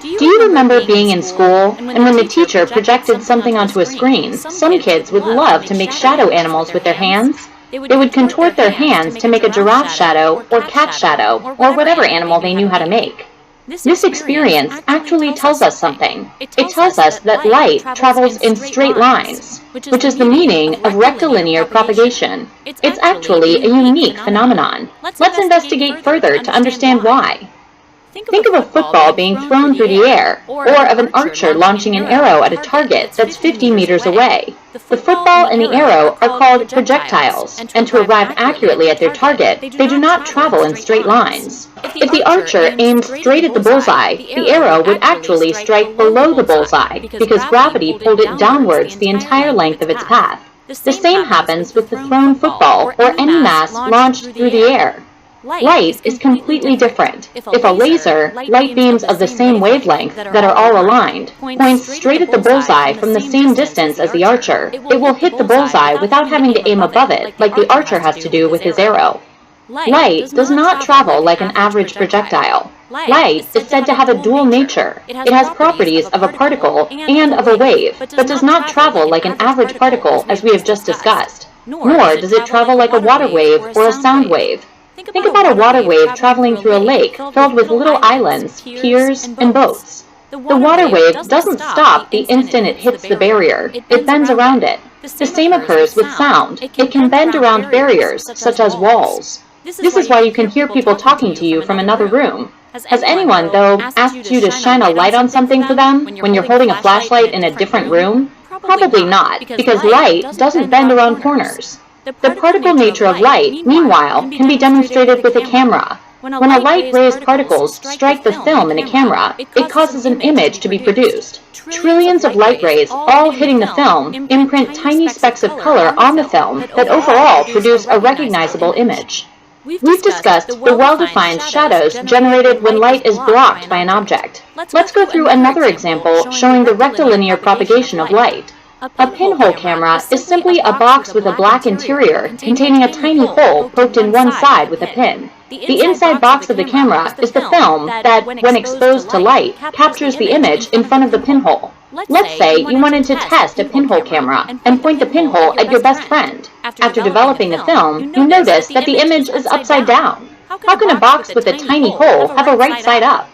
Do you remember being in school, and when the teacher projected something onto a screen, some kids would love to make shadow animals with their hands? They would contort their hands to make a giraffe shadow, or cat shadow, or whatever animal they knew how to make. This experience actually tells us something. It tells us that light travels in straight lines, which is the meaning of rectilinear propagation. It's actually a unique phenomenon. Let's investigate further to understand why. Think of a football being thrown through the air, or of an archer launching an arrow at a target that's 50 meters away. The football and the arrow are called projectiles, and to arrive accurately at their target, they do not travel in straight lines. If the archer aimed straight at the bullseye, the arrow would actually strike below the bullseye, because gravity pulled it downwards the entire length of its path. The same happens with the thrown football, or any mass launched through the air. Light is completely different. If a laser, light beams of the same wavelength that are all aligned, points straight at the bullseye from the same distance as the archer, it will hit the bullseye without having to aim above it, like the archer has to do with his arrow. Light does not travel like an average projectile. Light is said to have a dual nature. It has properties of a particle and of a wave, but does not travel like an average particle as we have just discussed. Nor does it travel like a water wave or a sound wave. Think about a water wave traveling through a lake filled with little islands, piers, and boats. The water wave doesn't stop the instant it hits the barrier. It bends around it. The same occurs with sound. It can bend around barriers, such as walls. This is why you can hear people talking to you from another room. Has anyone, though, asked you to shine a light on something for them when you're holding a flashlight in a different room? Probably not, because light doesn't bend around corners. The particle nature of light, meanwhile, can be demonstrated with a camera. When a light-rays particles strike the film in a camera, it causes an image to be produced. Trillions of light rays, all hitting the film, imprint tiny specks of color on the film that overall produce a recognizable image. We've discussed the well-defined shadows generated when light is blocked by an object. Let's go through another example showing the rectilinear propagation of light. A pinhole camera is simply a box with a black interior containing a tiny hole poked in one side with a pin. The inside box of the camera is the film that, when exposed to light, captures the image in front of the pinhole. Let's say you wanted to test a pinhole camera and point the pinhole at your best friend. After developing the film, you notice that the image is upside down. How can a box with a tiny hole have a right side up?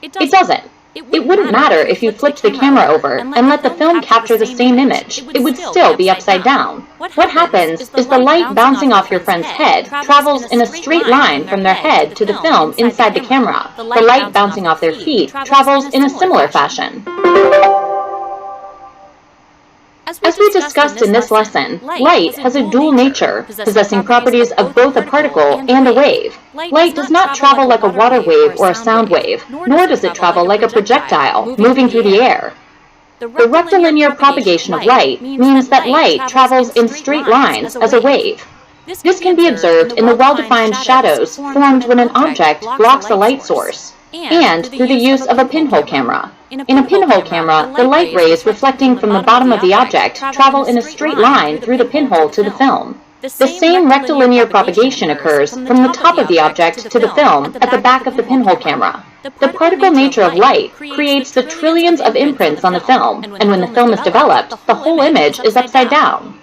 It doesn't. It wouldn't matter if you flipped the camera over and let the film capture the same image. It would still be upside down. What happens is the light bouncing off your friend's head travels in a straight line from their head to the film inside the camera. The light bouncing off their feet travels in a similar fashion. As we discussed in this lesson, light has a dual nature, possessing properties of both a particle and a wave. Light does not travel like a water wave or a sound wave, nor does it travel like a projectile, moving through the air. The rectilinear propagation of light means that light travels in straight lines as a wave. This can be observed in the well-defined shadows formed when an object blocks a light source, and through the use of a pinhole camera. In a pinhole camera, the light rays reflecting from the bottom of the object travel in a straight line through the pinhole to the film. The same rectilinear propagation occurs from the top of the object to the film at the back of the pinhole camera. The particle nature of light creates the trillions of imprints on the film, and when the film is developed, the whole image is upside down.